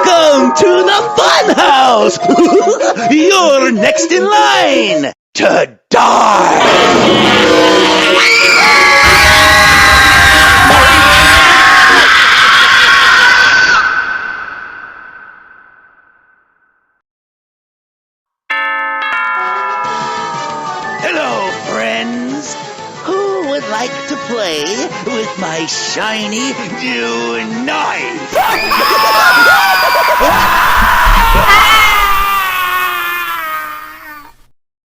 Welcome to the Funhouse! You're next in line to die! Hello, friends! Who would like to play with my shiny new knife?